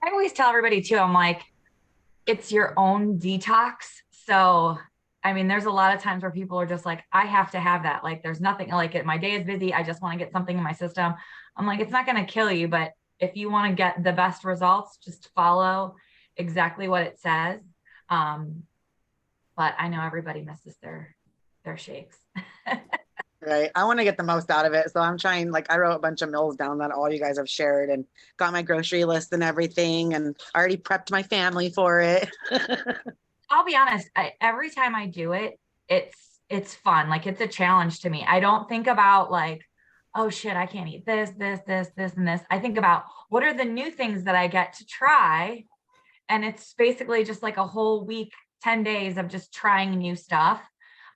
I always tell everybody too, I'm like, it's your own detox. So, I mean, there's a lot of times where people are just like, I have to have that. Like, there's nothing like it. My day is busy. I just want to get something in my system. I'm like, it's not going to kill you, but if you want to get the best results, just follow exactly what it says. Um, but I know everybody misses their shakes. Right. I want to get the most out of it. So I'm trying, like, I wrote a bunch of meals down that all you guys have shared and got my grocery list and everything. And I already prepped my family for it. I'll be honest, every time I do it, it's fun. Like it's a challenge to me. I don't think about like, oh shit, I can't eat this, and this. I think about what are the new things that I get to try. And it's basically just like a whole week, 10 days of just trying new stuff.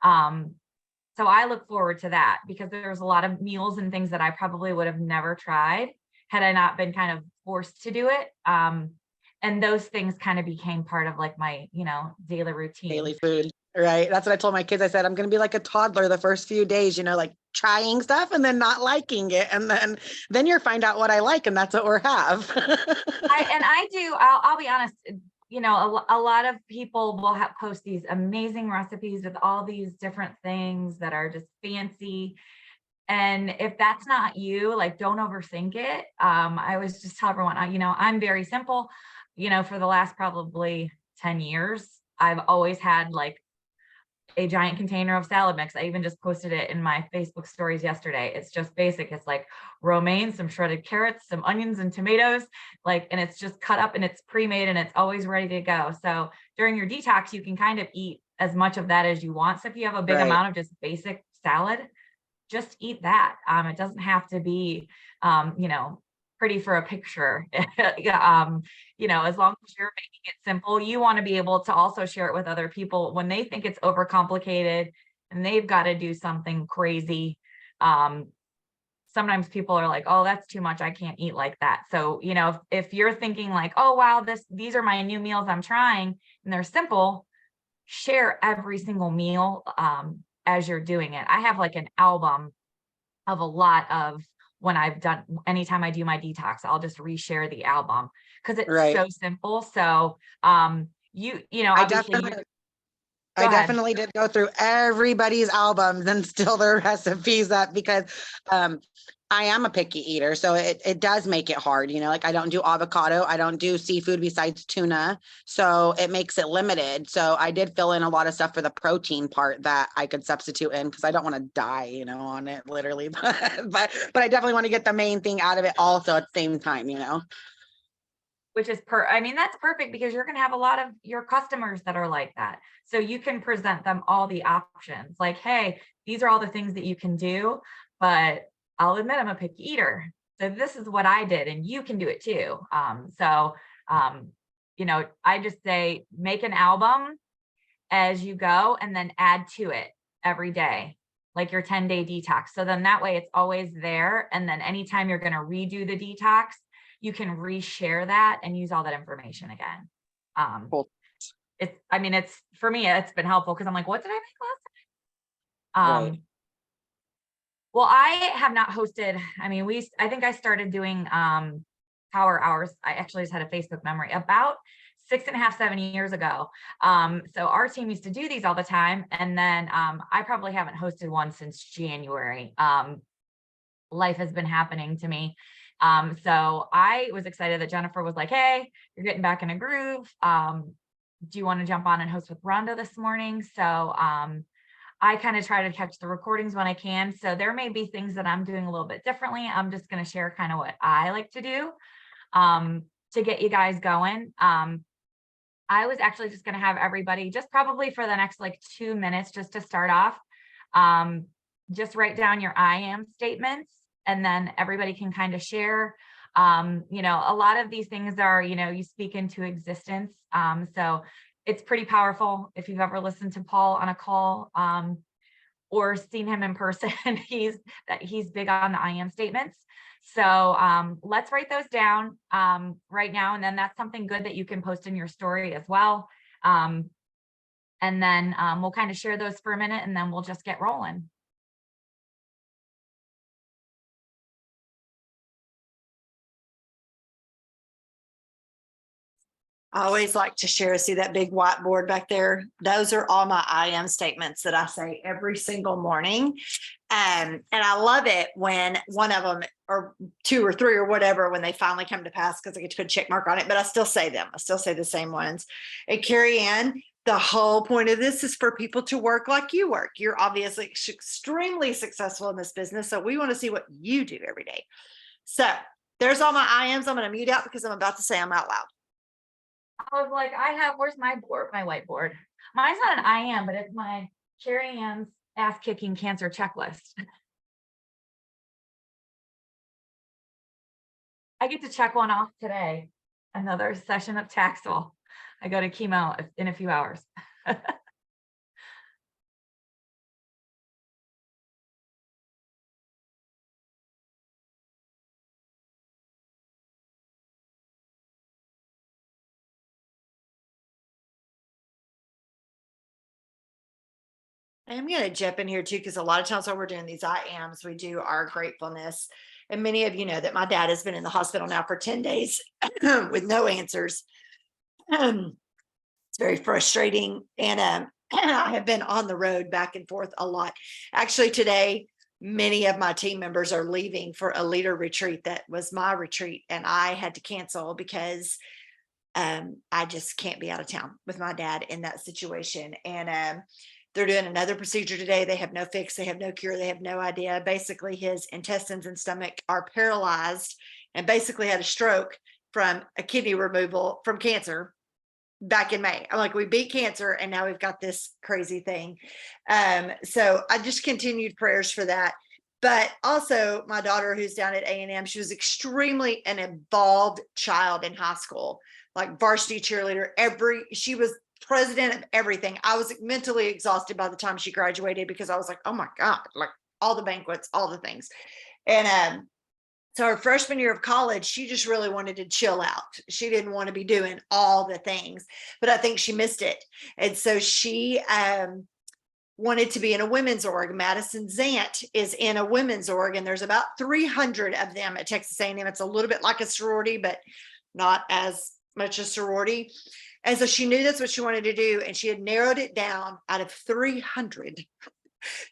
Um, so I look forward to that because there's a lot of meals and things that I probably would have never tried had I not been kind of forced to do it. And those things kind of became part of like my, daily routine. Daily food. Right. That's what I told my kids. I said, I'm going to be like a toddler the first few days, like trying stuff and then not liking it. And then you'll find out what I like. And that's what we'll have. I do, I'll be honest, a lot of people will post these amazing recipes with all these different things that are just fancy. And if that's not you, like don't overthink it. I always just tell everyone, I'm very simple. For the last probably 10 years, I've always had like a giant container of salad mix. I even just posted it in my Facebook stories yesterday. It's just basic. It's like romaine, some shredded carrots, some onions and tomatoes, like, and it's just cut up and it's pre-made and it's always ready to go. So during your detox, you can kind of eat as much of that as you want. So if you have a big Right. amount of just basic salad, just eat that. It doesn't have to be, pretty for a picture. As long as you're making it simple, you want to be able to also share it with other people when they think it's overcomplicated and they've got to do something crazy. Um, Sometimes people are like, oh, that's too much. I can't eat like that. So, if you're thinking like, oh, wow, these are my new meals I'm trying and they're simple, share every single meal as you're doing it. I have like an album of a lot of when I've done anytime I do my detox, I'll just reshare the album because it's Right. so simple. So I obviously you definitely go I ahead. definitely did go through everybody's albums and still their recipes up because um, I am a picky eater. So it does make it hard. Like I don't do avocado, I don't do seafood besides tuna. So it makes it limited. So I did fill in a lot of stuff for the protein part that I could substitute in because I don't want to die, on it literally. But I definitely want to get the main thing out of it also at the same time. Which is I mean, that's perfect because you're going to have a lot of your customers that are like that. So you can present them all the options like, hey, these are all the things that you can do, but I'll admit I'm a picky eater. So this is what I did, and you can do it too. Um, I just say make an album as you go and then add to it every day, like your 10-day detox. So then that way it's always there. And then anytime you're going to redo the detox, you can reshare that and use all that information again. Um, Cool. I mean, it's for me, it's been helpful because I'm like, what did I make last time? Right. Well, I have not hosted. I mean, I think I started doing power hours. I actually just had a Facebook memory about 6.5, 7 years ago. So our team used to do these all the time. And then I probably haven't hosted one since January. Life has been happening to me. So I was excited that Jennifer was like, hey, you're getting back in a groove. Do you want to jump on and host with Rhonda this morning? So I kind of try to catch the recordings when I can. So there may be things that I'm doing a little bit differently. I'm just going to share kind of what I like to do to get you guys going. I was actually just going to have everybody just probably for the next like 2 minutes just to start off. Um, just write down your I am statements and then everybody can kind of share. A lot of these things are, you speak into existence. So it's pretty powerful. If you've ever listened to Paul on a call, or seen him in person, he's big on the I am statements. So let's write those down right now. And then that's something good that you can post in your story as well. Um, and then we'll kind of share those for a minute and then we'll just get rolling. I always like to share, see that big whiteboard back there? Those are all my I am statements that I say every single morning. And I love it when one of them or two or three or whatever, when they finally come to pass, because I get to put a check mark on it, but I still say them. I still say the same ones. And Carrie Ann, the whole point of this is for people to work like you work. You're obviously extremely successful in this business. So we want to see what you do every day. So there's all my I ams. I'm going to mute out because I'm about to say them out loud. I was like, where's my board, my whiteboard? Mine's not an I am, but it's my Carrie Ann's ass kicking cancer checklist. I get to check one off today. Another session of Taxol. I go to chemo in a few hours. I'm going to jump in here too, because a lot of times while we're doing these I ams, we do our gratefulness. And many of you know that my dad has been in the hospital now for 10 days with no answers. It's very frustrating. And I have been on the road back and forth a lot. Actually, today, many of my team members are leaving for a leader retreat that was my retreat. And I had to cancel because I just can't be out of town with my dad in that situation. And they're doing another procedure today. They have no fix. They have no cure. They have no idea. Basically, his intestines and stomach are paralyzed and basically had a stroke from a kidney removal from cancer back in May. I'm like, we beat cancer and now we've got this crazy thing. So I just continued prayers for that. But also my daughter, who's down at A&M, she was extremely an involved child in high school, like varsity cheerleader. She was president of everything. I was mentally exhausted by the time she graduated because I was like, oh my God, like all the banquets, all the things. And so her freshman year of college, she just really wanted to chill out. She didn't want to be doing all the things, but I think she missed it. And so she wanted to be in a women's org. Madison Zant is in a women's org, and there's about 300 of them at Texas A&M. It's a little bit like a sorority, but not as much a sorority. And so she knew that's what she wanted to do. And she had narrowed it down out of 300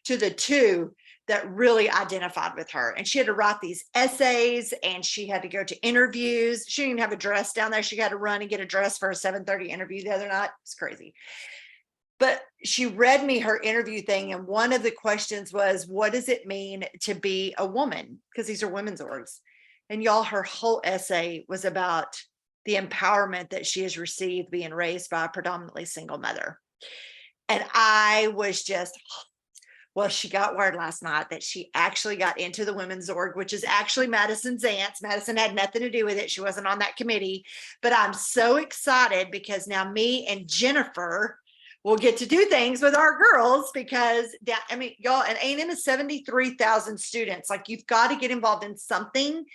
to the two that really identified with her. And she had to write these essays and she had to go to interviews. She didn't even have a dress down there. She had to run and get a dress for a 7:30 interview the other night. It's crazy. But she read me her interview thing. And one of the questions was, what does it mean to be a woman? Because these are women's orgs. And y'all, her whole essay was about the empowerment that she has received being raised by a predominantly single mother. And I was just, well, she got word last night that she actually got into the women's org, which is actually Madison's aunt's. Madison had nothing to do with it. She wasn't on that committee, but I'm so excited because now me and Jennifer will get to do things with our girls because I mean, y'all, and A&M is 73,000 students. Like, you've got to get involved in something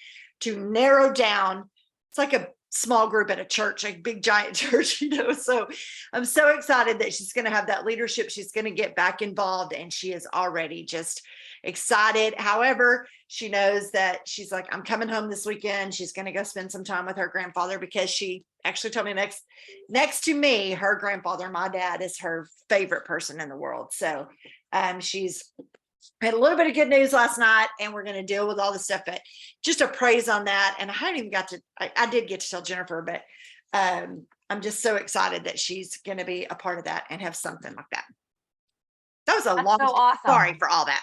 to narrow down. It's like a small group at a church, a big giant church, you know. So I'm so excited that she's going to have that leadership. She's going to get back involved, and she is already just excited. However, she knows that she's like, I'm coming home this weekend. She's going to go spend some time with her grandfather, because she actually told me next to me, her grandfather, my dad, is her favorite person in the world. So she's had a little bit of good news last night, and we're going to deal with all the stuff, but just a praise on that. And I hadn't even got to, I did get to tell Jennifer, but I'm just so excited that she's going to be a part of that and have something like that. That was a long, so awesome. Sorry for all that.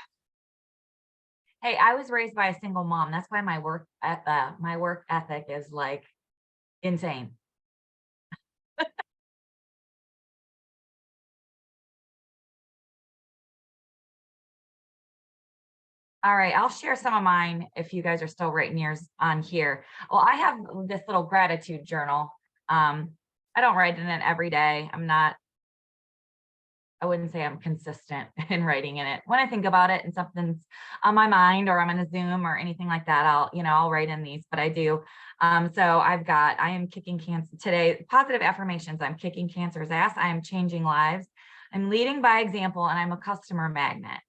Hey, I was raised by a single mom. That's why my work ethic is like insane. All right, I'll share some of mine if you guys are still writing yours on here. Well, I have this little gratitude journal. I don't write in it every day. I wouldn't say I'm consistent in writing in it. When I think about it and something's on my mind, or I'm in a Zoom or anything like that, I'll write in these, but I do. So I am kicking cancer today. Positive affirmations. I'm kicking cancer's ass. I am changing lives. I'm leading by example, and I'm a customer magnet.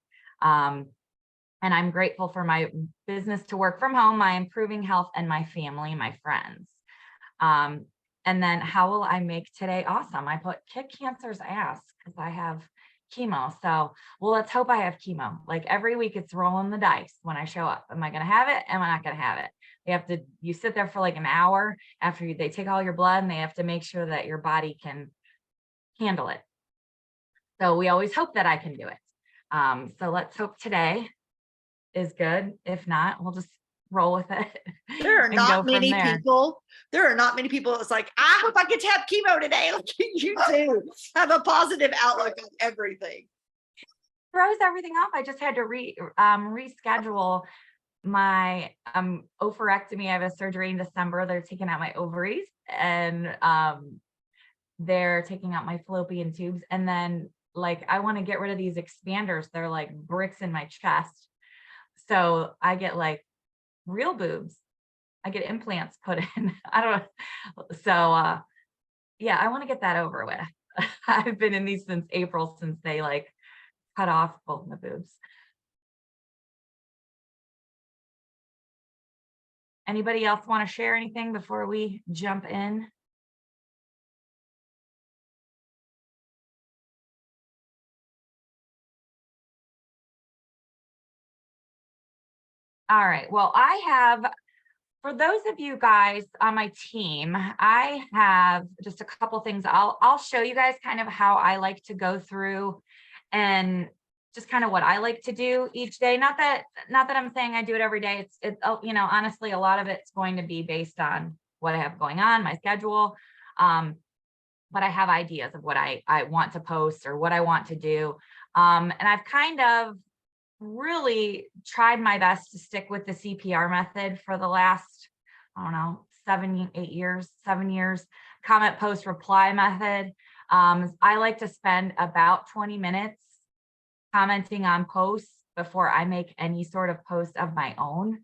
And I'm grateful for my business to work from home, my improving health, and my family, my friends. And then how will I make today awesome? I put kick cancer's ass because I have chemo. So, well, let's hope I have chemo. Like every week it's rolling the dice when I show up. Am I going to have it? Am I not going to have it? You sit there for like an hour after they take all your blood, and they have to make sure that your body can handle it. So we always hope that I can do it. So let's hope today is good. If not, we'll just roll with it. There are and go not from many there. people. There are not many people. It's like, I hope I get to have chemo today. Like you do have a positive outlook on everything. Throws everything off. I just had to reschedule my ovarectomy. I have a surgery in December. They're taking out my ovaries, and they're taking out my fallopian tubes. And then like I want to get rid of these expanders. They're like bricks in my chest. So I get like real boobs. I get implants put in. I don't know. So yeah, I want to get that over with. I've been in these since April, since they like cut off both my boobs. Anybody else want to share anything before we jump in? All right. Well, I have, for those of you guys on my team, I have just a couple things. I'll show you guys kind of how I like to go through and just kind of what I like to do each day. Not that I'm saying I do it every day. It's you know, honestly, a lot of it's going to be based on what I have going on, my schedule. But I have ideas of what I want to post or what I want to do. And I've kind of really tried my best to stick with the CPR method for the last, I don't know, 7 years, comment, post, reply method. I like to spend about 20 minutes commenting on posts before I make any sort of post of my own.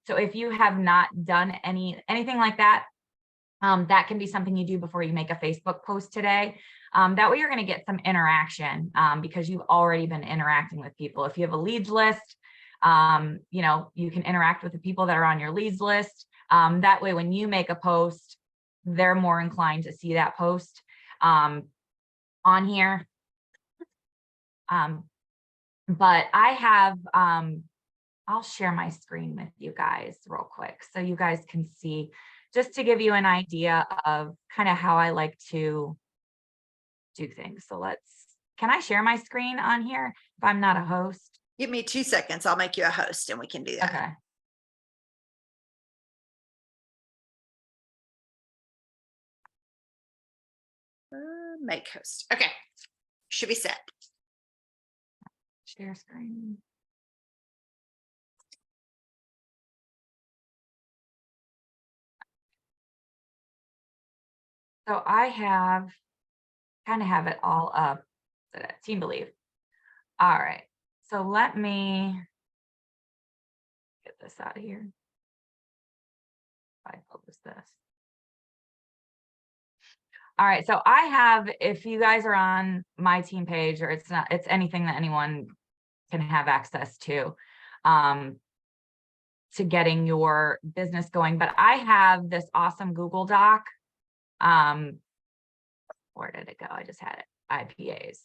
So if you have not done anything like that, that can be something you do before you make a Facebook post today. That way you're going to get some interaction because you've already been interacting with people. If you have a leads list, you know, you can interact with the people that are on your leads list. That way, when you make a post, they're more inclined to see that post on here. But I have, I'll share my screen with you guys real quick so you guys can see, just to give you an idea of kind of how I like to do things. So can I share my screen on here if I'm not a host? Give me 2 seconds. I'll make you a host and we can do that. Okay. Make host. Okay. Should be set. Share screen. So I kind of have it all up. Team Believe. All right. So let me get this out of here. If I publish this. All right. So I have, if you guys are on my team page, or it's anything that anyone can have access to getting your business going. But I have this awesome Google Doc. Where did it go? I just had it. IPAs.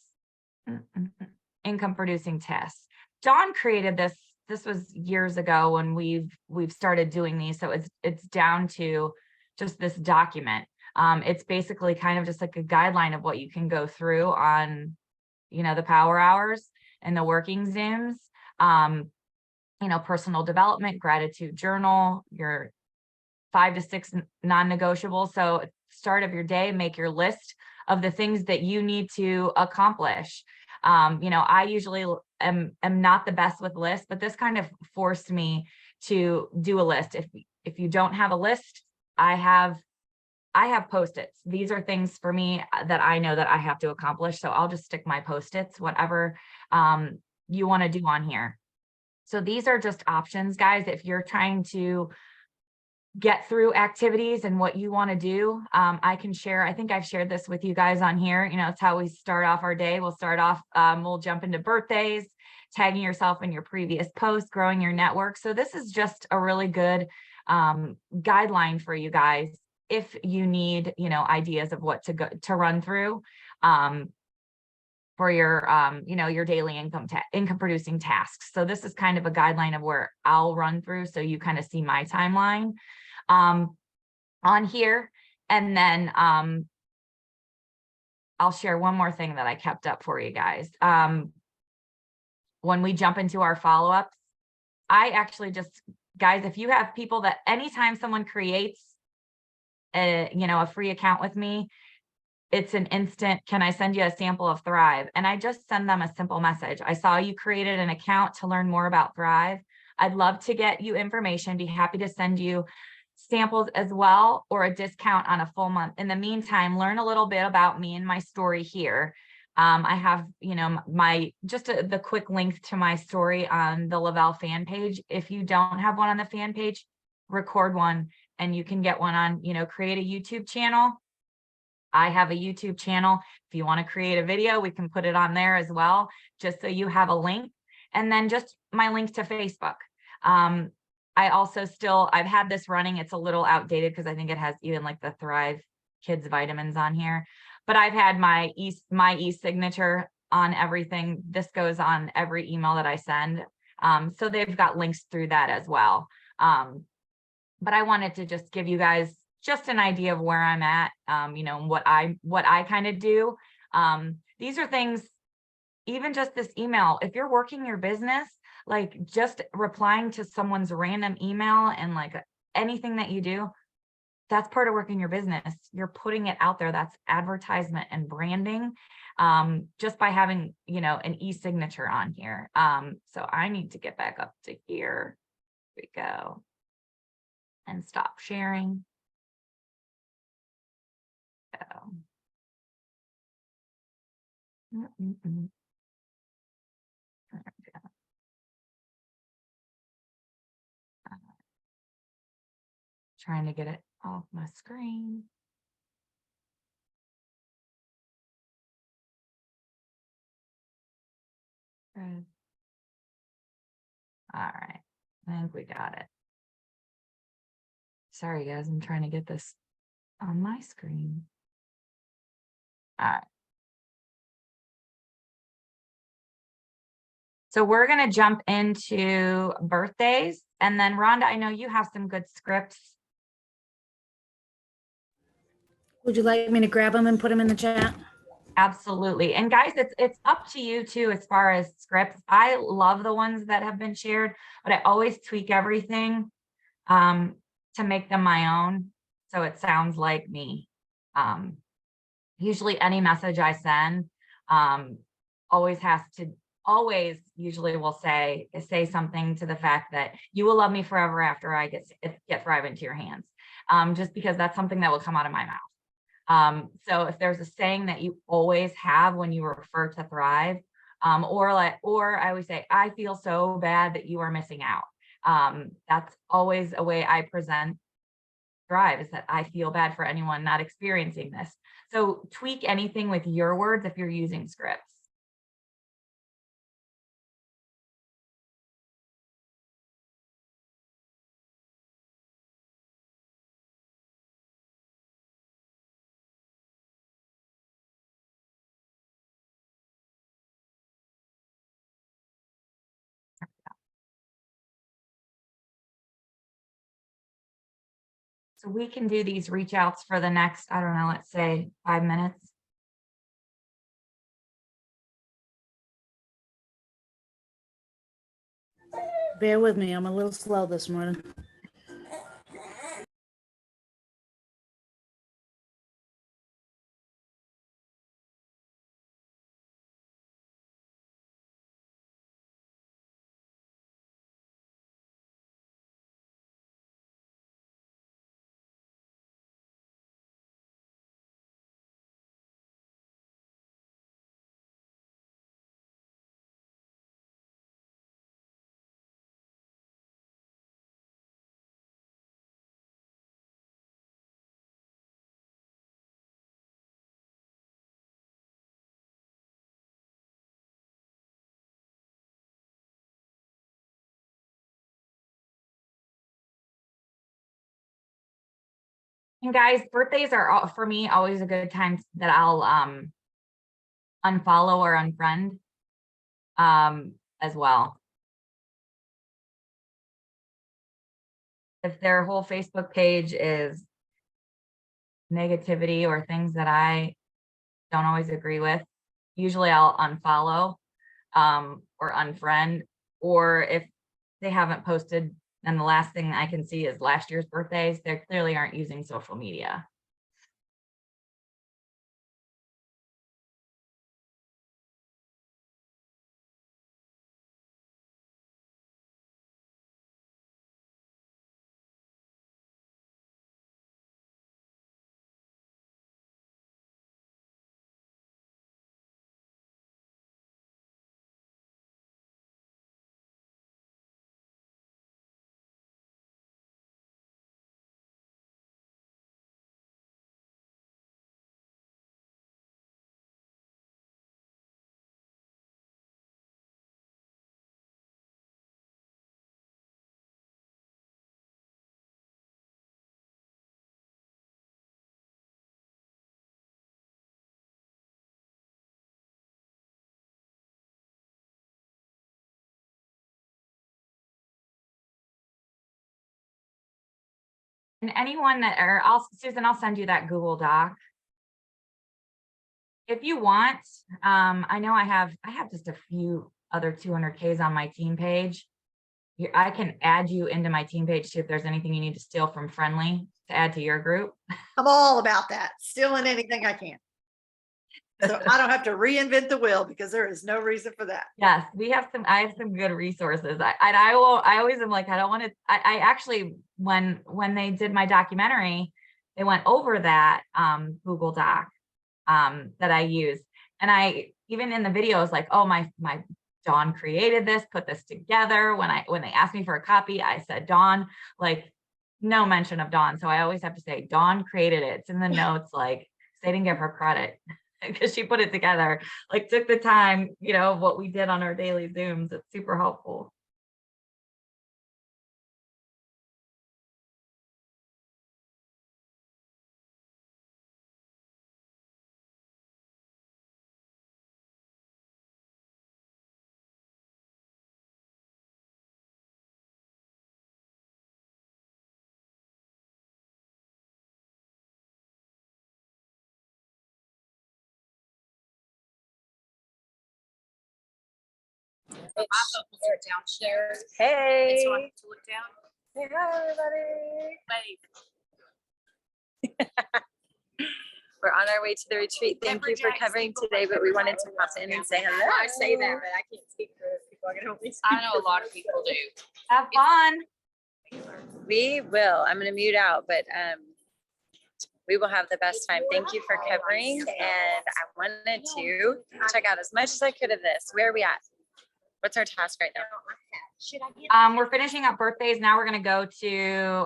Income producing tests. Dawn created this. This was years ago when we've started doing these. So it's down to just this document. It's basically kind of just like a guideline of what you can go through on, you know, the power hours and the working Zooms. You know, personal development, gratitude journal, your 5 to 6 non-negotiables. So start of your day, make your list of the things that you need to accomplish. You know, I usually am not the best with lists, but this kind of forced me to do a list. If you don't have a list, I have Post-its. These are things for me that I know that I have to accomplish. So I'll just stick my Post-its, whatever you want to do on here. So these are just options, guys. If you're trying to get through activities and what you want to do, I can share. I think I've shared this with you guys on here. You know, it's how we start off our day. We'll start off, we'll jump into birthdays, tagging yourself in your previous post, growing your network. So this is just a really good guideline for you guys if you need, ideas of what to run through, for your, your daily income producing tasks. So this is kind of a guideline of where I'll run through. So you kind of see my timeline, on here. And then, I'll share one more thing that I kept up for you guys. When we jump into our follow-ups, I actually guys, if you have people that anytime someone creates a free account with me, it's an instant, can I send you a sample of Thrive? And I just send them a simple message. I saw you created an account to learn more about Thrive. I'd love to get you information, be happy to send you samples as well, or a discount on a full month. In the meantime, learn a little bit about me and my story here. I have, the quick link to my story on the Lavelle fan page. If you don't have one on the fan page, record one and you can get one on, create a YouTube channel. I have a YouTube channel. If you want to create a video, we can put it on there as well, just so you have a link. And then just my link to Facebook. I also I've had this running. It's a little outdated because I think it has even like the Thrive Kids vitamins on here, but I've had my e-signature on everything. This goes on every email that I send. So they've got links through that as well. But I wanted to just give you guys just an idea of where I'm at, what I kind of do. These are things, even just this email, if you're working your business, like just replying to someone's random email and like anything that you do, that's part of working your business. You're putting it out there. That's advertisement and branding, just by having, an e-signature on here. So I need to get back up to here. Here we go. And stop sharing. So. Trying to get it off my screen. Good. All right, I think we got it. Sorry guys, I'm trying to get this on my screen. All right. So we're going to jump into birthdays, and then Rhonda, I know you have some good scripts. Would you like me to grab them and put them in the chat? Absolutely. And guys, it's up to you too, as far as scripts. I love the ones that have been shared, but I always tweak everything to make them my own. So it sounds like me. Usually any message I send always usually will say something to the fact that you will love me forever after I get Thrive into your hands. Just because that's something that will come out of my mouth. So if there's a saying that you always have when you refer to Thrive, or I always say, I feel so bad that you are missing out. That's always a way I present Thrive, is that I feel bad for anyone not experiencing this. So tweak anything with your words if you're using scripts. So we can do these reach outs for the next, I don't know, let's say 5 minutes. Bear with me, I'm a little slow this morning. And guys, birthdays are for me always a good time that I'll unfollow or unfriend as well. If their whole Facebook page is negativity or things that I don't always agree with, usually I'll unfollow or unfriend, or if they haven't posted and the last thing I can see is last year's birthdays, they clearly aren't using social media. And anyone that, or Susan, I'll send you that Google Doc. If you want, I know I have just a few other 200Ks on my team page. I can add you into my team page too if there's anything you need to steal from Friendly to add to your group. I'm all about that, stealing anything I can. So I don't have to reinvent the wheel because there is no reason for that. Yes, I have some good resources. I always am like, I don't want to, I actually, when they did my documentary, they went over that Google Doc that I use. And I, even in the video, was like, oh, my Dawn created this, put this together. When they asked me for a copy, I said Dawn, like no mention of Dawn. So I always have to say Dawn created it. It's in the notes, like they didn't give her credit because she put it together, like took the time, you know, what we did on our daily Zooms. It's super helpful. Downstairs. Hey. So I have to look down. Hey, hi, everybody. We're on our way to the retreat. Thank you for covering today, but we wanted to pop in and say hello. I say that, but I can't speak for people. I can only speak. I know a lot of people do. Have fun. We will. I'm going to mute out, but we will have the best time. Thank you for covering. And I wanted to check out as much as I could of this. Where are we at? What's our task right now? We're finishing up birthdays. Now we're going to go to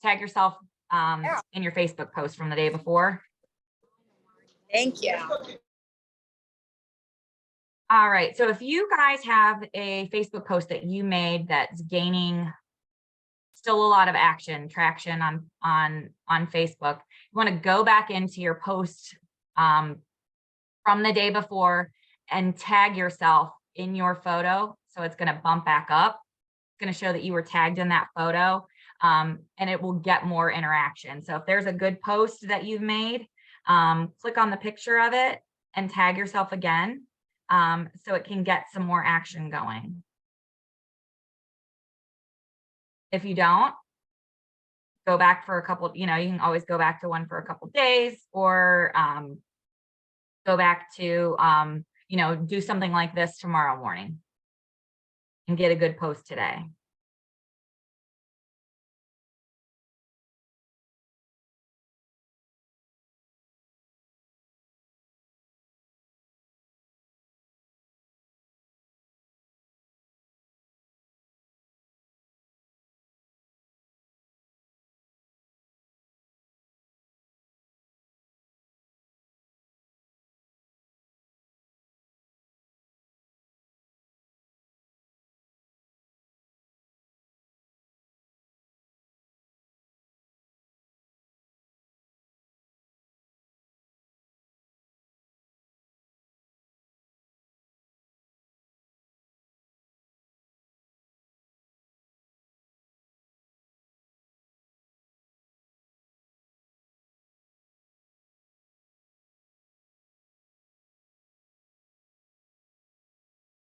tag yourself in your Facebook post from the day before. Thank you. All right. So if you guys have a Facebook post that you made that's gaining still a lot of traction on Facebook, you want to go back into your post from the day before and tag yourself in your photo. So it's going to bump back up. It's going to show that you were tagged in that photo, and it will get more interaction. So if there's a good post that you've made, click on the picture of it and tag yourself again, so it can get some more action going. If you don't, go back for a couple, you can always go back to one for a couple days, or go back to, do something like this tomorrow morning and get a good post today.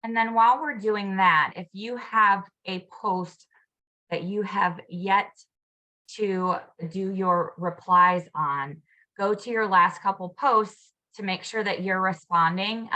And then while we're doing that, if you have a post that you have yet to do your replies on, go to your last couple posts to make sure that you're responding.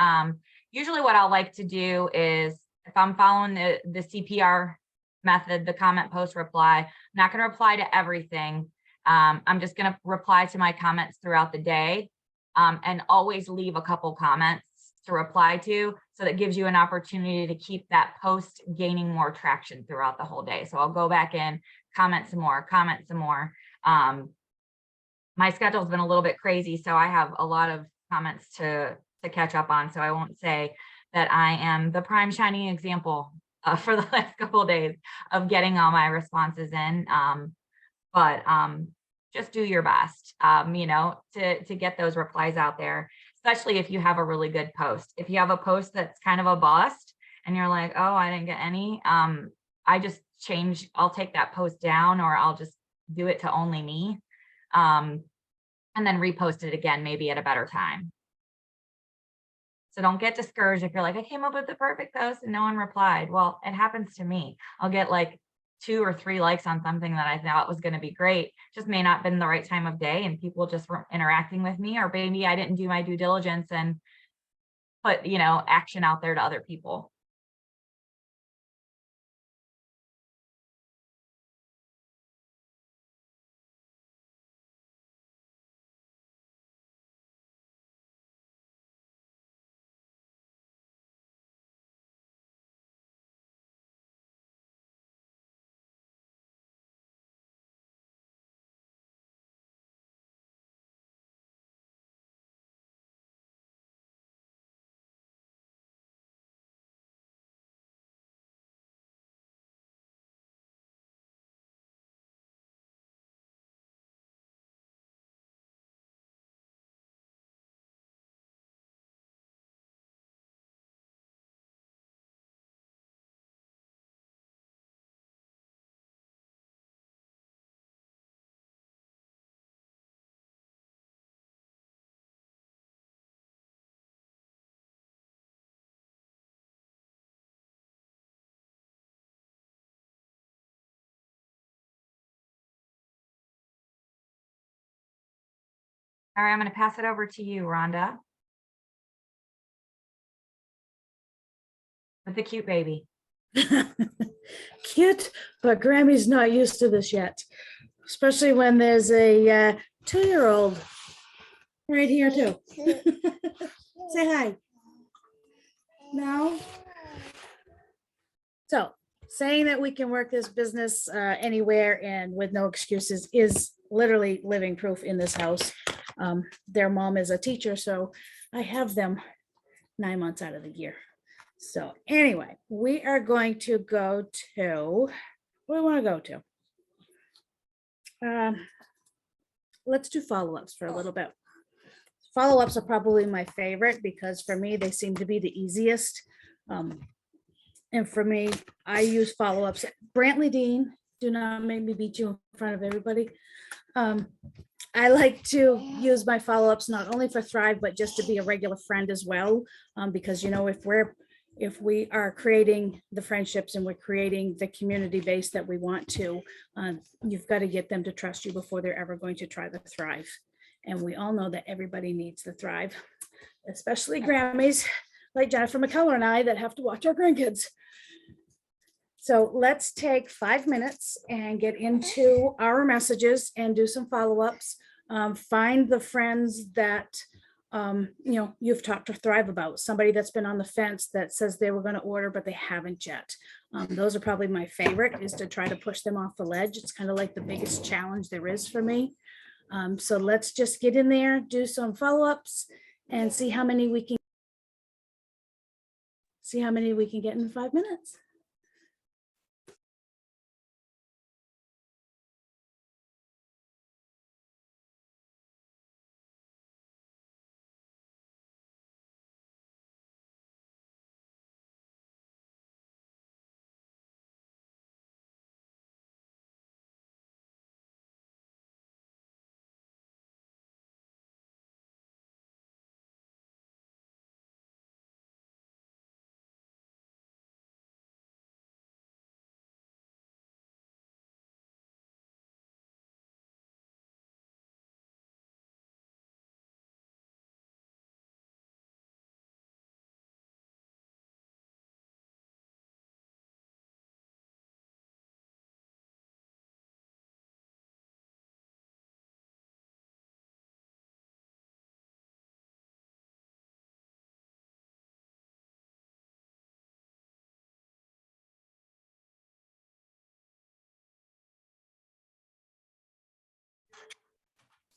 Usually what I'll like to do is if I'm following the CPR method, the comment, post, reply, I'm not going to reply to everything. I'm just going to reply to my comments throughout the day, and always leave a couple comments to reply to. So that gives you an opportunity to keep that post gaining more traction throughout the whole day. So I'll go back in, comment some more, comment some more. My schedule's been a little bit crazy, so I have a lot of comments to catch up on. So I won't say that I am the prime shining example for the last couple of days of getting all my responses in. But just do your best, to get those replies out there, especially if you have a really good post. If you have a post that's kind of a bust and you're like, oh, I didn't get any, I'll take that post down, or I'll just do it to only me, and then repost it again, maybe at a better time. So don't get discouraged if you're like, I came up with the perfect post and no one replied. Well, it happens to me. I'll get like 2 or 3 likes on something that I thought was going to be great, just may not been the right time of day, and people just weren't interacting with me, or maybe I didn't do my due diligence and put, action out there to other people. All right, I'm going to pass it over to you, Rhonda, with the cute baby. Cute, but Grammy's not used to this yet, especially when there's a 2-year-old right here too. Say hi. No. So saying that we can work this business anywhere and with no excuses is literally living proof in this house. Their mom is a teacher, so I have them 9 months out of the year. So anyway, we are going to go to, what do we want to go to? Let's do follow-ups for a little bit. Follow-ups are probably my favorite because for me, they seem to be the easiest. And for me, I use follow-ups. Brantley Dean, do not make me beat you in front of everybody. I like to use my follow-ups not only for Thrive, but just to be a regular friend as well. Because, if we are creating the friendships and we're creating the community base that we want to, you've got to get them to trust you before they're ever going to try the Thrive. And we all know that everybody needs the Thrive, especially Grammys like Jennifer McCullough and I that have to watch our grandkids. So let's take 5 minutes and get into our messages and do some follow-ups. Find the friends that you've talked to Thrive about, somebody that's been on the fence that says they were going to order, but they haven't yet. Those are probably my favorite, is to try to push them off the ledge. It's kind of like the biggest challenge there is for me. So let's just get in there, do some follow-ups and see how many we can get in 5 minutes.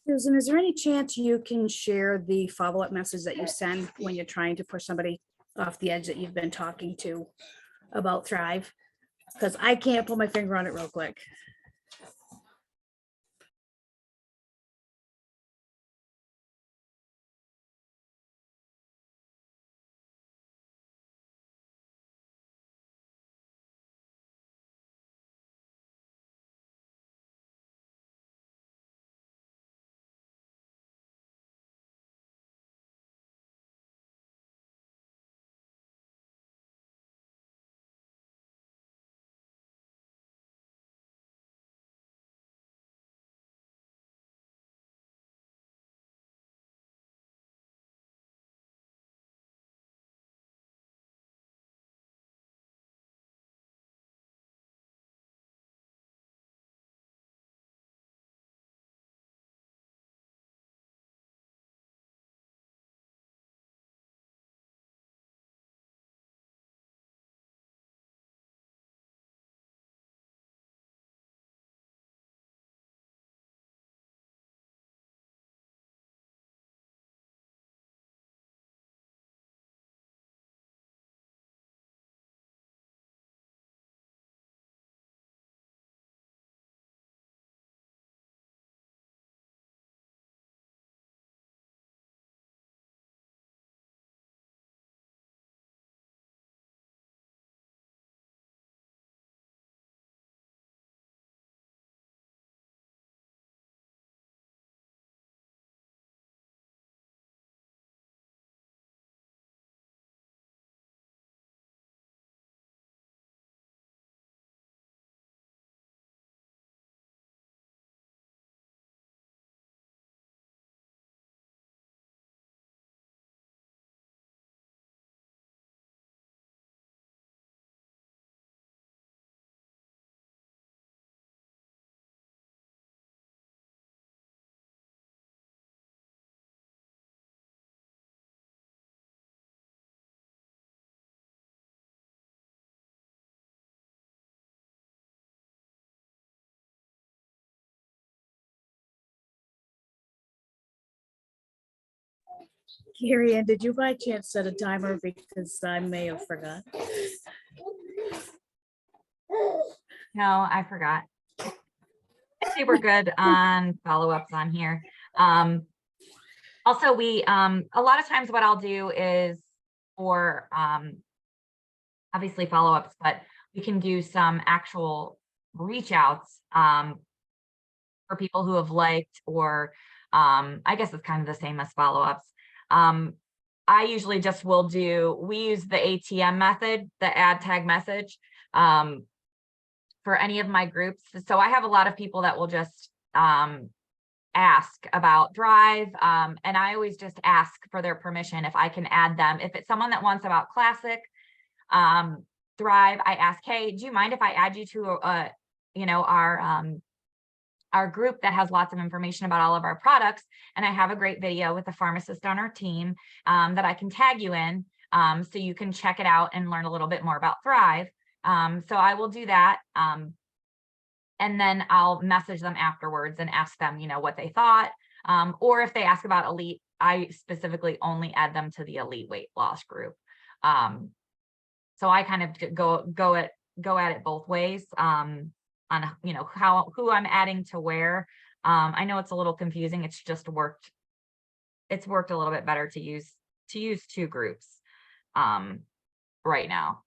Susan, is there any chance you can share the follow-up message that you send when you're trying to push somebody off the edge that you've been talking to about Thrive? Because I can't put my finger on it real quick. Carrie Ann, did you by chance set a timer because I may have forgot? No, I forgot. I think we're good on follow-ups on here. Also, we a lot of times what I'll do is for obviously follow-ups, but we can do some actual reach outs for people who have liked, or I guess it's kind of the same as follow-ups. I usually just will do, we use the ATM method, the add tag message, for any of my groups. So I have a lot of people that will just ask about Thrive, and I always just ask for their permission if I can add them. If it's someone that wants about Classic Thrive, I ask, hey, do you mind if I add you to our group that has lots of information about all of our products, and I have a great video with a pharmacist on our team that I can tag you in, so you can check it out and learn a little bit more about Thrive. So I will do that. And then I'll message them afterwards and ask them, what they thought. Or if they ask about Elite, I specifically only add them to the Elite weight loss group. So I kind of go at it both ways, on who I'm adding to where. I know it's a little confusing. It's just worked. It's worked a little bit better to use two groups right now.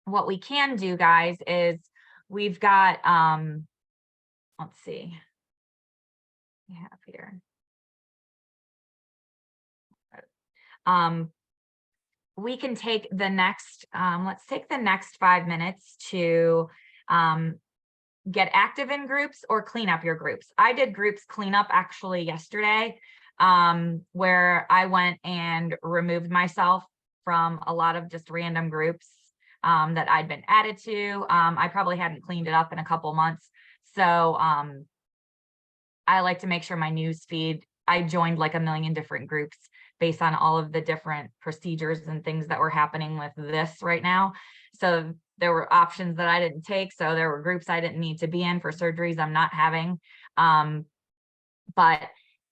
What we can do, guys, is we've got, let's see, we have here. We can take the next, let's take the next 5 minutes to get active in groups or clean up your groups. I did groups cleanup actually yesterday, where I went and removed myself from a lot of just random groups that I'd been added to. I probably hadn't cleaned it up in a couple months. So I like to make sure my news feed, I joined like a million different groups based on all of the different procedures and things that were happening with this right now. So there were options that I didn't take. So there were groups I didn't need to be in for surgeries I'm not having. But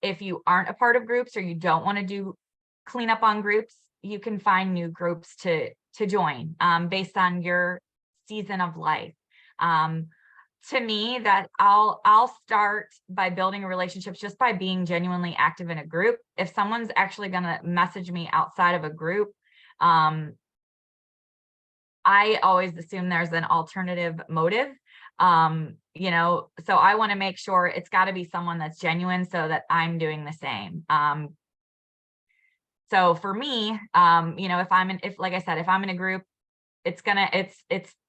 if you aren't a part of groups or you don't want to do cleanup on groups, you can find new groups to join based on your season of life. To me, that I'll start by building relationships just by being genuinely active in a group. If someone's actually going to message me outside of a group, I always assume there's an alternative motive. You know, so I want to make sure it's got to be someone that's genuine so that I'm doing the same. So for me, you know, like I said, if I'm in a group, it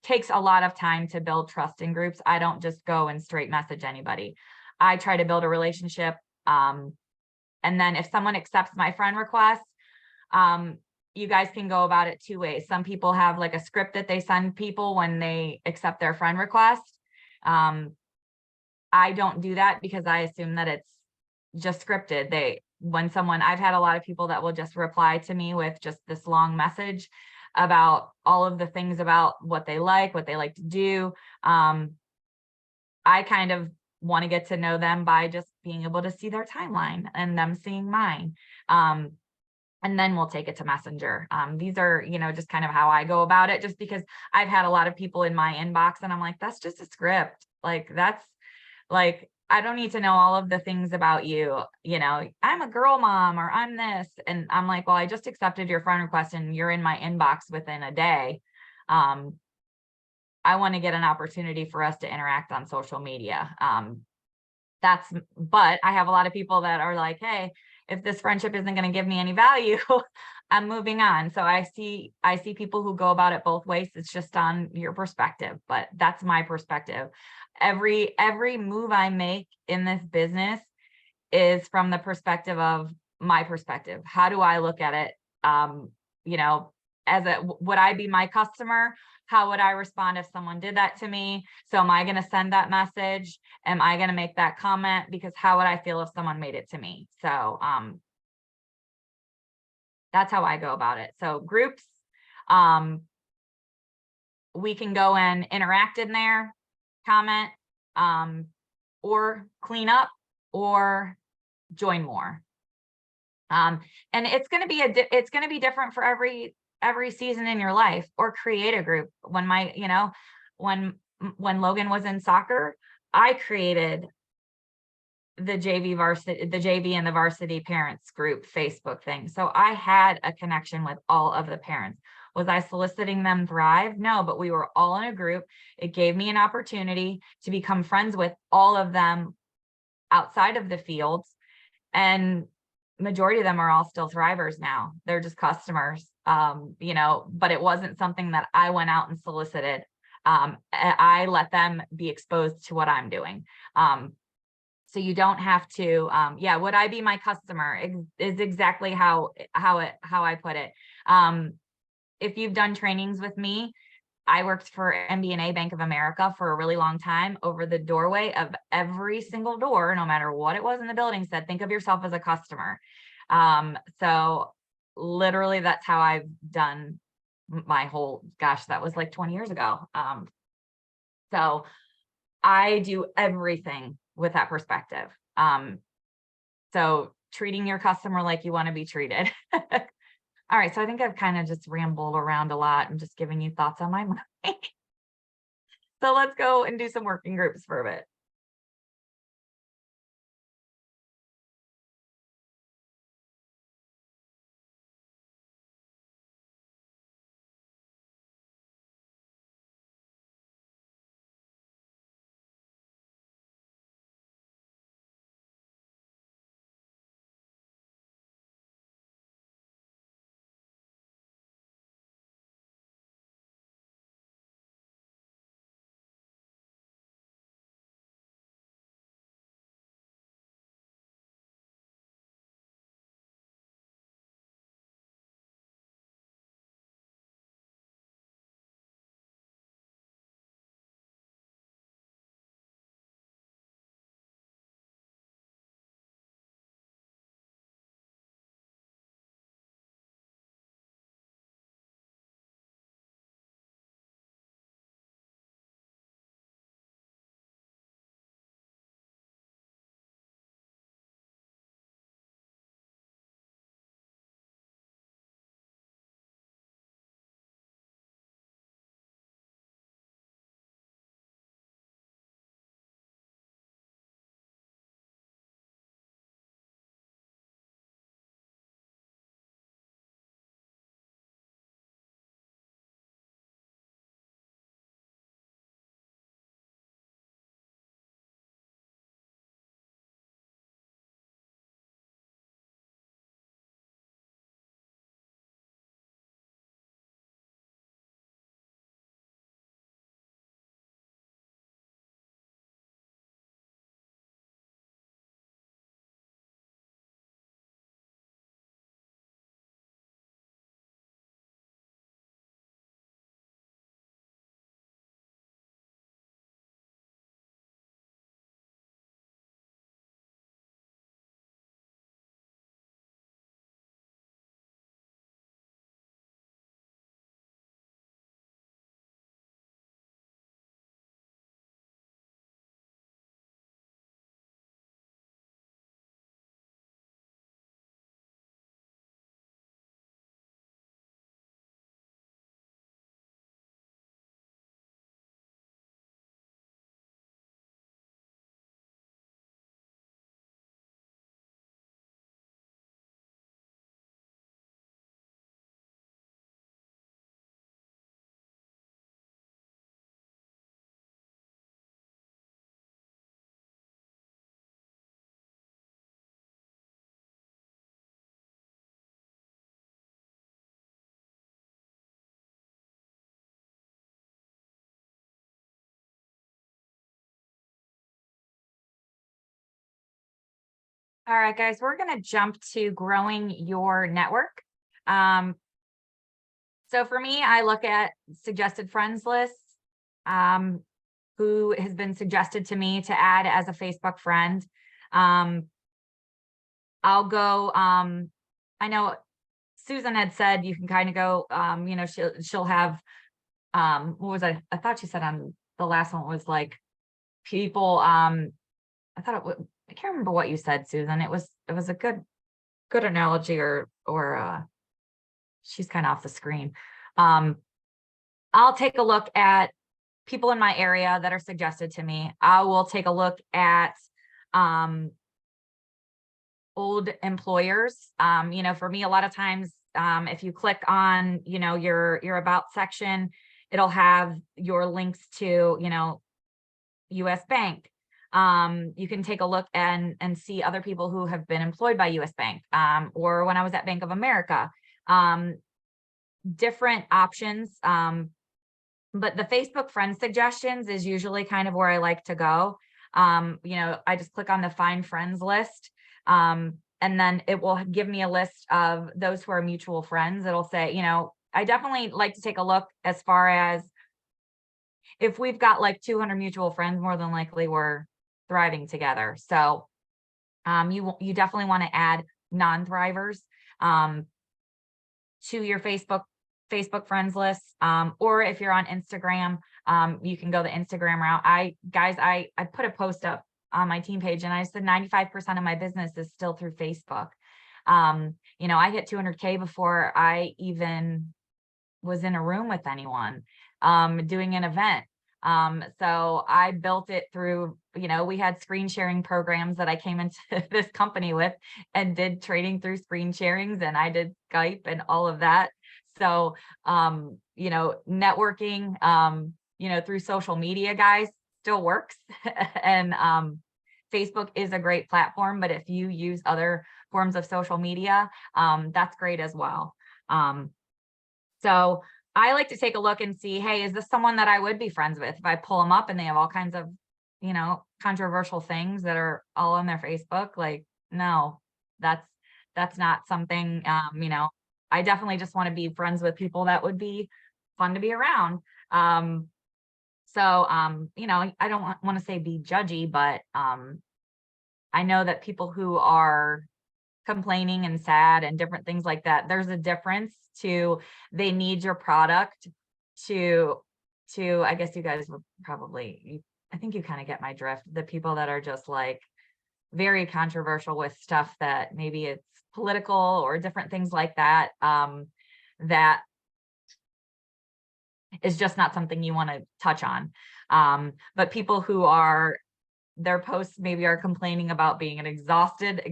takes a lot of time to build trust in groups. I don't just go and straight message anybody. I try to build a relationship. And then if someone accepts my friend request, you guys can go about it two ways. Some people have like a script that they send people when they accept their friend request. I don't do that because I assume that it's just scripted. I've had a lot of people that will just reply to me with just this long message about all of the things about what they like to do. I kind of want to get to know them by just being able to see their timeline and them seeing mine. And then we'll take it to Messenger. These are, you know, just kind of how I go about it, just because I've had a lot of people in my inbox and I'm like, that's just a script. Like, that's like, I don't need to know all of the things about you. You know, I'm a girl mom or I'm this. And I'm like, well, I just accepted your friend request and you're in my inbox within a day. I want to get an opportunity for us to interact on social media. But I have a lot of people that are like, hey, if this friendship isn't going to give me any value, I'm moving on. So I see people who go about it both ways. It's just on your perspective, but that's my perspective. Every move I make in this business is from the perspective of my perspective. How do I look at it? You know, would I be my customer? How would I respond if someone did that to me? So am I going to send that message? Am I going to make that comment? Because how would I feel if someone made it to me? So that's how I go about it. So groups, we can go and interact in there, comment, or clean up or join more. And it's going to be different for every season in your life, or create a group. When Logan was in soccer, I created the JV and the varsity parents group Facebook thing. So I had a connection with all of the parents. Was I soliciting them Thrive? No, but we were all in a group. It gave me an opportunity to become friends with all of them outside of the fields. And majority of them are all still Thrivers now. They're just customers, you know, but it wasn't something that I went out and solicited. I let them be exposed to what I'm doing. So you don't have to, would I be my customer is exactly how I put it. If you've done trainings with me, I worked for MBNA Bank of America for a really long time. Over the doorway of every single door, no matter what it was in the building, said, think of yourself as a customer. So literally that's how I've done my whole, that was like 20 years ago. So I do everything with that perspective. So treating your customer like you want to be treated. All right, so I think I've kind of just rambled around a lot and just giving you thoughts on my mind. So let's go and do some working groups for a bit. All right, guys, we're gonna jump to growing your network. So for me, I look at suggested friends lists. Who has been suggested to me to add as a Facebook friend. I'll go, I know Susan had said you can kind of go, she'll have, what was I thought she said on the last one was like people, I thought it was, I can't remember what you said, Susan. It was a good analogy or she's kind of off the screen. I'll take a look at people in my area that are suggested to me. I will take a look at old employers. For me, a lot of times, if you click on, your about section, it'll have your links to, US Bank. You can take a look and see other people who have been employed by US Bank, or when I was at Bank of America, different options. But the Facebook friend suggestions is usually kind of where I like to go. I just click on the find friends list. And then it will give me a list of those who are mutual friends. It'll say, I definitely like to take a look as far as if we've got like 200 mutual friends, more than likely we're thriving together. So you definitely want to add non-thrivers to your Facebook friends list. Or if you're on Instagram, you can go the Instagram route. I put a post up on my team page and I said 95% of my business is still through Facebook. I hit 200K before I even was in a room with anyone, doing an event. So I built it through, we had screen sharing programs that I came into this company with and did training through screen sharings, and I did Skype and all of that. So, networking, through social media, guys, still works. And Facebook is a great platform, but if you use other forms of social media, that's great as well. So I like to take a look and see, hey, is this someone that I would be friends with? If I pull them up and they have all kinds of, controversial things that are all on their Facebook, like, no, that's not something, I definitely just want to be friends with people that would be fun to be around. I don't want to say be judgy, but I know that people who are complaining and sad and different things like that, there's a difference to they need your product to I guess you guys would probably, I think you kind of get my drift. The people that are just like very controversial with stuff that maybe it's political or different things like that, that is just not something you want to touch on. But people who are, their posts maybe are complaining about being an exhausted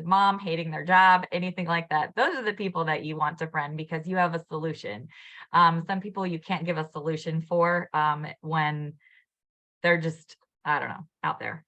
mom, hating their job, anything like that. Those are the people that you want to friend because you have a solution. Some people you can't give a solution for when they're just, I don't know, out there.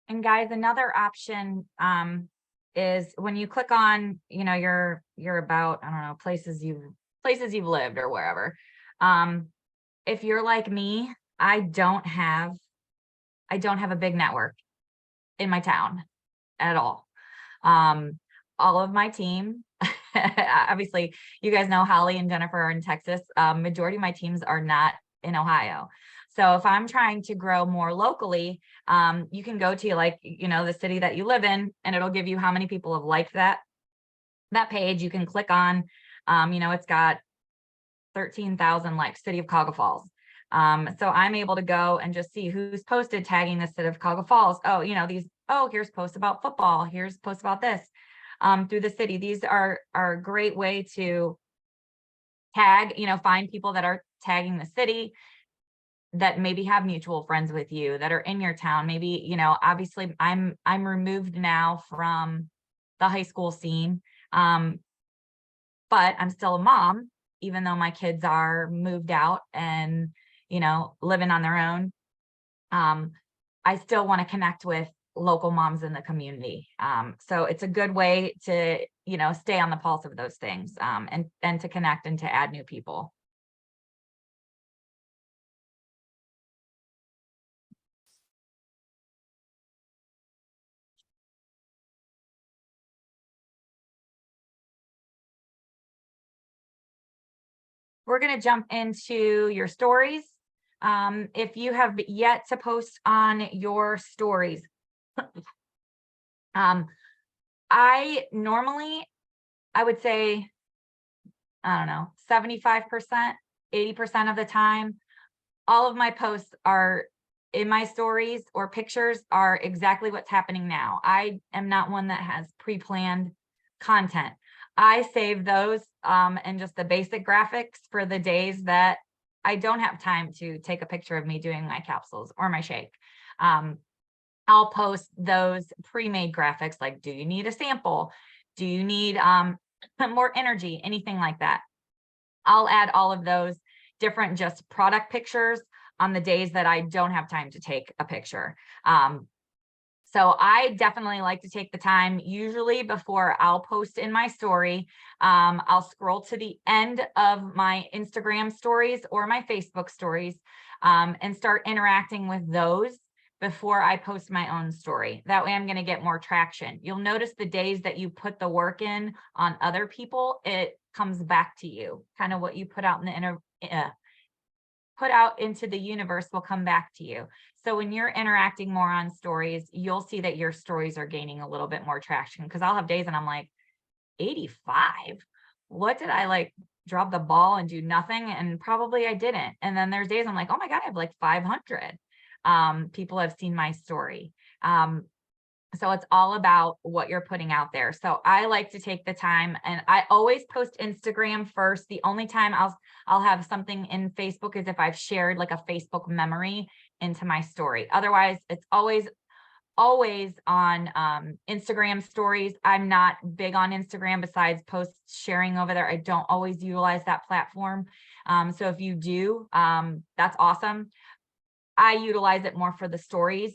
And guys, another option is when you click on, you know, your about, I don't know, places you've lived or wherever. If you're like me, I don't have a big network in my town at all. All of my team, obviously, you guys know Holly and Jennifer are in Texas. Majority of my teams are not in Ohio. So if I'm trying to grow more locally, you can go to like, you know, the city that you live in, and it'll give you how many people have liked that page. You can click on, you know, it's got 13,000 likes, City of Cuyahoga Falls. So I'm able to go and just see who's posted tagging the City of Cuyahoga Falls. Oh, you know, here's posts about football. Here's posts about this, through the city. These are a great way to tag, you know, find people that are tagging the city, that maybe have mutual friends with you, that are in your town. Maybe, you know, obviously I'm removed now from the high school scene. But I'm still a mom, even though my kids are moved out and, you know, living on their own. I still want to connect with local moms in the community. So it's a good way to, you know, stay on the pulse of those things, and to connect and to add new people. We're going to jump into your stories. If you have yet to post on your stories, I would say, I don't know, 75%, 80% of the time, all of my posts are in my stories or pictures are exactly what's happening now. I am not one that has pre-planned content. I save those and just the basic graphics for the days that I don't have time to take a picture of me doing my capsules or my shake. I'll post those pre-made graphics, like, do you need a sample? Do you need more energy? Anything like that. I'll add all of those different just product pictures on the days that I don't have time to take a picture. So I definitely like to take the time, usually before I'll post in my story. I'll scroll to the end of my Instagram stories or my Facebook stories, and start interacting with those before I post my own story. That way I'm going to get more traction. You'll notice the days that you put the work in on other people, it comes back to you. Kind of what you put out in the put out into the universe will come back to you. So when you're interacting more on stories, you'll see that your stories are gaining a little bit more traction, because I'll have days and I'm like, 85, what did I like drop the ball and do nothing? And probably I didn't. And then there's days I'm like, oh my God, I have like 500 people have seen my story. So it's all about what you're putting out there. So I like to take the time, and I always post Instagram first. The only time I'll have something in Facebook is if I've shared like a Facebook memory into my story. Otherwise, it's always on Instagram stories. I'm not big on Instagram besides posts sharing over there. I don't always utilize that platform. So if you do, that's awesome. I utilize it more for the stories,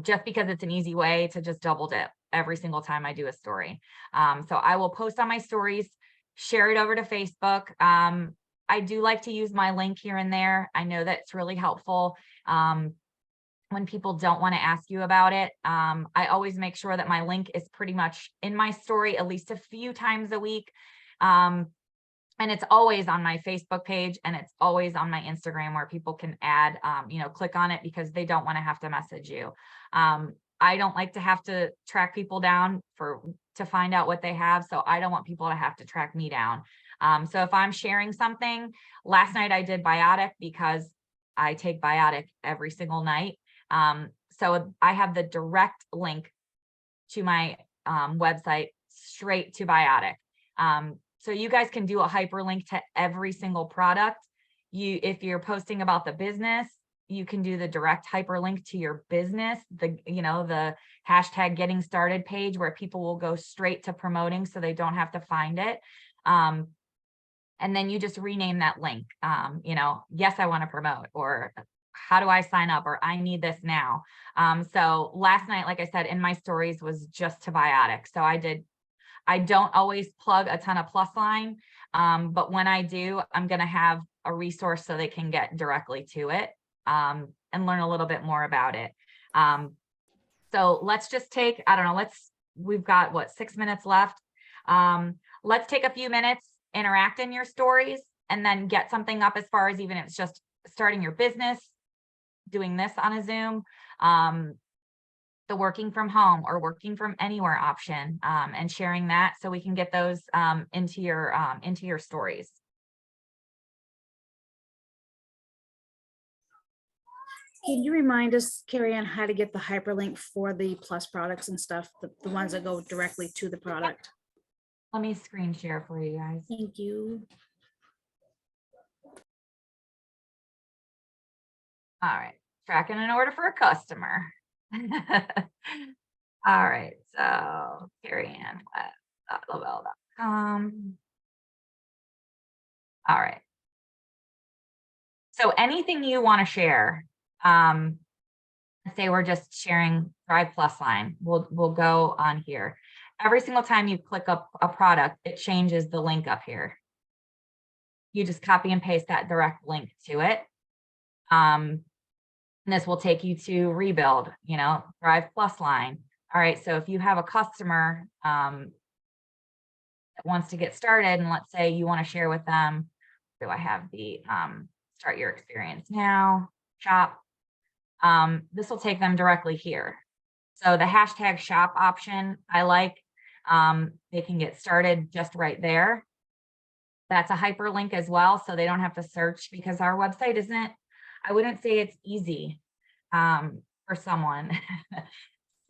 just because it's an easy way to just double dip every single time I do a story. So I will post on my stories, share it over to Facebook. I do like to use my link here and there. I know that's really helpful. When people don't want to ask you about it, I always make sure that my link is pretty much in my story at least a few times a week. And it's always on my Facebook page, and it's always on my Instagram, where people can add, click on it because they don't want to have to message you. I don't like to have to track people down to find out what they have. So I don't want people to have to track me down. So if I'm sharing something, last night I did Biotic because I take Biotic every single night. So I have the direct link to my website straight to Biotic. So you guys can do a hyperlink to every single product. If you're posting about the business, you can do the direct hyperlink to your business, the hashtag getting started page, where people will go straight to promoting so they don't have to find it. And then you just rename that link. Yes, I want to promote, or how do I sign up? Or I need this now. So last night, like I said, in my stories was just to biotic. So I don't always plug a ton of plus line. But when I do, I'm going to have a resource so they can get directly to it, and learn a little bit more about it. So let's just take, I don't know, we've got what, 6 minutes left. Let's take a few minutes, interact in your stories, and then get something up as far as even if it's just starting your business, doing this on a Zoom, the working from home or working from anywhere option, and sharing that so we can get those into your stories. Can you remind us, Carrie Ann, how to get the hyperlink for the Plus products and stuff, the ones that go directly to the product? Let me screen share for you guys. Thank you. All right, tracking an order for a customer. All right, so carrieann.lavelle.com. All right. So anything you want to share, let's say we're just sharing Thrive Plus line, we'll go on here. Every single time you click up a product, it changes the link up here. You just copy and paste that direct link to it. And this will take you to Rebuild, Thrive Plus line. All right, so if you have a customer that wants to get started, and let's say you want to share with them, do I have the start your experience now shop? This will take them directly here. So the hashtag shop option, I like, they can get started just right there. That's a hyperlink as well, so they don't have to search, because our website isn't, I wouldn't say it's easy for someone.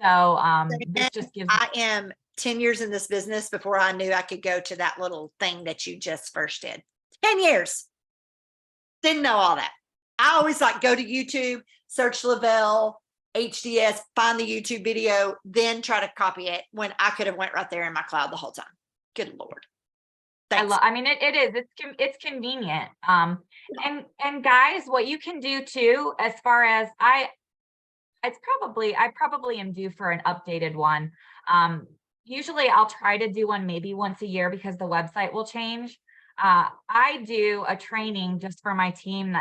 So this just gives. I am 10 years in this business before I knew I could go to that little thing that you just first did. 10 years. Didn't know all that. I always go to YouTube, search Lavelle, HDS, find the YouTube video, then try to copy it when I could have went right there in my cloud the whole time. Good Lord. Thanks. I mean, it is, it's convenient. And guys, what you can do too, as far as I probably am due for an updated one. Usually I'll try to do one maybe once a year because the website will change. I do a training just for my team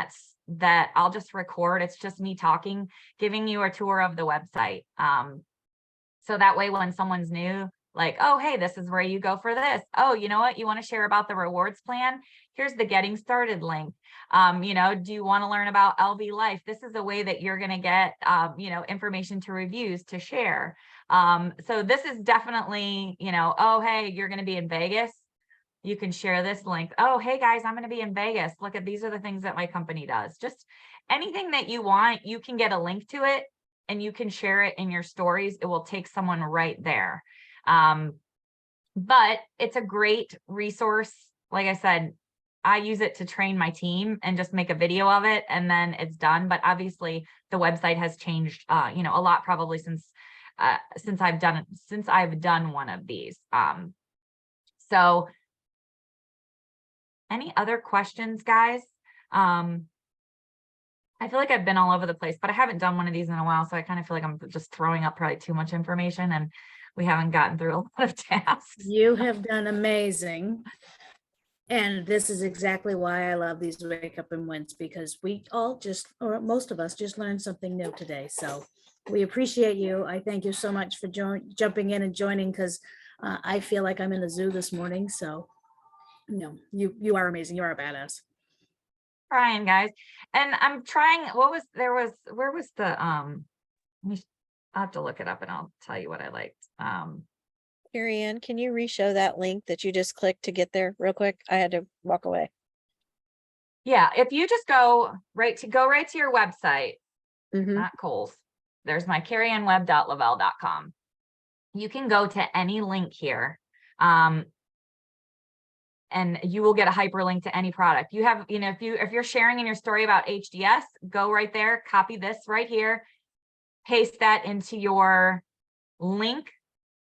that I'll just record. It's just me talking, giving you a tour of the website. So that way when someone's new, like, oh, hey, this is where you go for this. Oh, you know what? You want to share about the rewards plan? Here's the getting started link. Do you want to learn about LV Life? This is a way that you're going to get, information to reviews to share. So this is definitely, oh, hey, you're going to be in Vegas. You can share this link. Oh, hey guys, I'm going to be in Vegas. Look at, these are the things that my company does. Just anything that you want, you can get a link to it and you can share it in your stories. It will take someone right there. But it's a great resource. Like I said, I use it to train my team and just make a video of it and then it's done. But obviously the website has changed, a lot probably since I've done one of these. So any other questions, guys? I feel like I've been all over the place, but I haven't done one of these in a while. So I kind of feel like I'm just throwing up probably too much information and we haven't gotten through a lot of tasks. You have done amazing. And this is exactly why I love these Wake Up and Wins, because we all or most of us just learned something new today. So we appreciate you. I thank you so much for jumping in and joining, because I feel like I'm in a zoo this morning. So no, you are amazing. You are a badass. Trying, guys. And I'm trying, where was the, I'll have to look it up and I'll tell you what I liked. Carrie Ann, can you re-show that link that you just clicked to get there real quick? I had to walk away. Yeah, if you just go right to your website, Mhm. not Kohl's, there's my carrieannweb.lavelle.com. You can go to any link here. And you will get a hyperlink to any product. You have, if you're sharing in your story about HDS, go right there, copy this right here, paste that into your link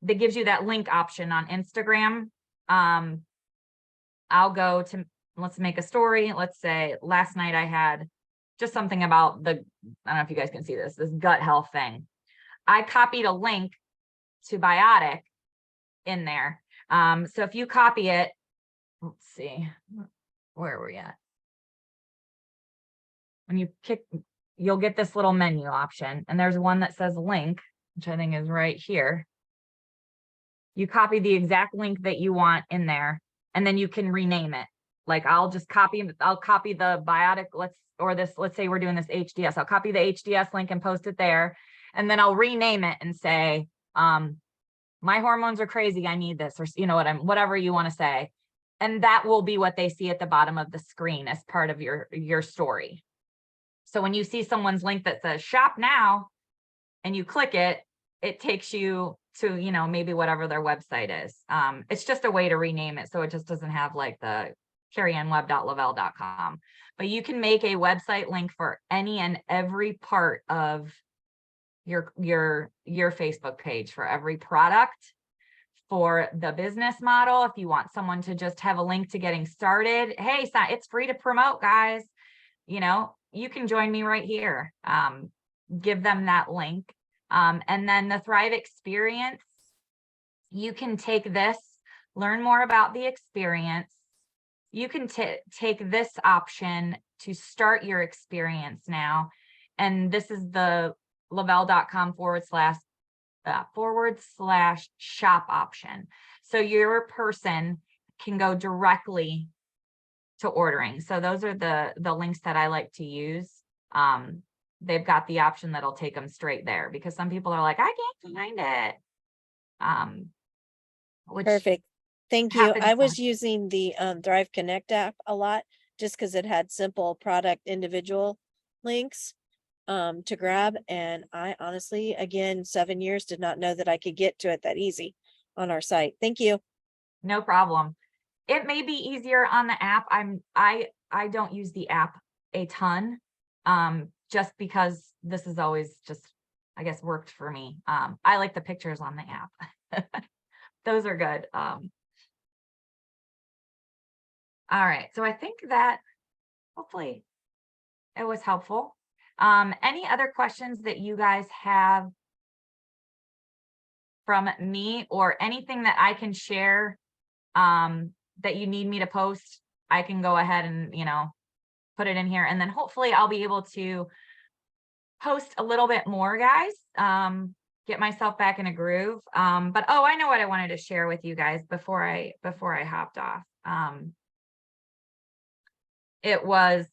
that gives you that link option on Instagram. I'll go to, let's make a story. Let's say last night I had just something about I don't know if you guys can see this gut health thing. I copied a link to Biotic in there. So if you copy it, let's see, where are we at? When you you'll get this little menu option, and there's one that says link, which I think is right here. You copy the exact link that you want in there, and then you can rename it. Like I'll copy the Biotic, let's say we're doing this HDS. I'll copy the HDS link and post it there. And then I'll rename it and say, my hormones are crazy, I need this, or whatever you want to say. And that will be what they see at the bottom of the screen as part of your story. So when you see someone's link that says shop now, and you click it, it takes you to, maybe whatever their website is. It's just a way to rename it. So it just doesn't have like the carrieannweb.lavelle.com, but you can make a website link for any and every part of your Facebook page, for every product, for the business model. If you want someone to just have a link to getting started, hey, it's free to promote, guys. You can join me right here. Give them that link. And then the Thrive experience, you can take this, learn more about the experience. You can take this option to start your experience now. And this is the lavelle.com /shop option. So your person can go directly to ordering. So those are the links that I like to use. They've got the option that'll take them straight there, because some people are like, I can't find it. Which Perfect. Thank you. happens I was using the Thrive Connect app a lot just because it had simple product individual links to grab. And I honestly, again, 7 years, did not know that I could get to it that easy on our site. Thank you. No problem. It may be easier on the app. I don't use the app a ton, just because this is always just, I guess, worked for me. I like the pictures on the app. Those are good. All right, so I think that hopefully it was helpful. Any other questions that you guys have from me, or anything that I can share that you need me to post? I can go ahead and, put it in here, and then hopefully I'll be able to post a little bit more, guys. Get myself back in a groove. But I know what I wanted to share with you guys before I hopped off. It was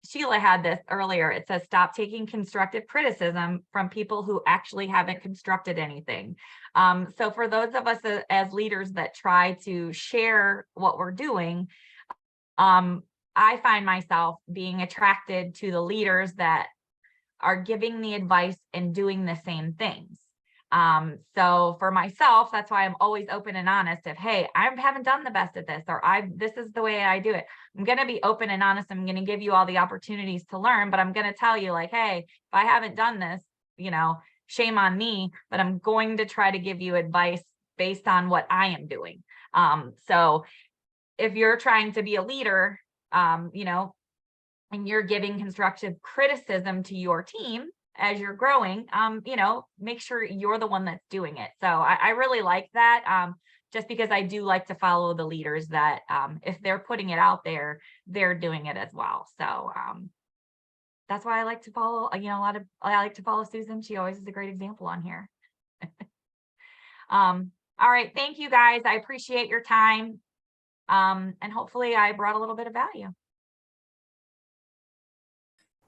Sheila had this earlier. It says, stop taking constructive criticism from people who actually haven't constructed anything. So for those of us as leaders that try to share what we're doing, I find myself being attracted to the leaders that are giving the advice and doing the same things. So for myself, that's why I'm always open and honest. If, hey, I haven't done the best at this, or this is the way I do it. I'm going to be open and honest. I'm going to give you all the opportunities to learn, but I'm going to tell you, like, hey, if I haven't done this, shame on me, but I'm going to try to give you advice based on what I am doing. So if you're trying to be a leader, and you're giving constructive criticism to your team as you're growing, make sure you're the one that's doing it. So I really like that, just because I do like to follow the leaders that, if they're putting it out there, they're doing it as well. So that's why I like to follow, I like to follow Susan. She always is a great example on here. All right. Thank you, guys. I appreciate your time. And hopefully I brought a little bit of value.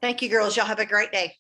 Thank you, girls. Y'all have a great day.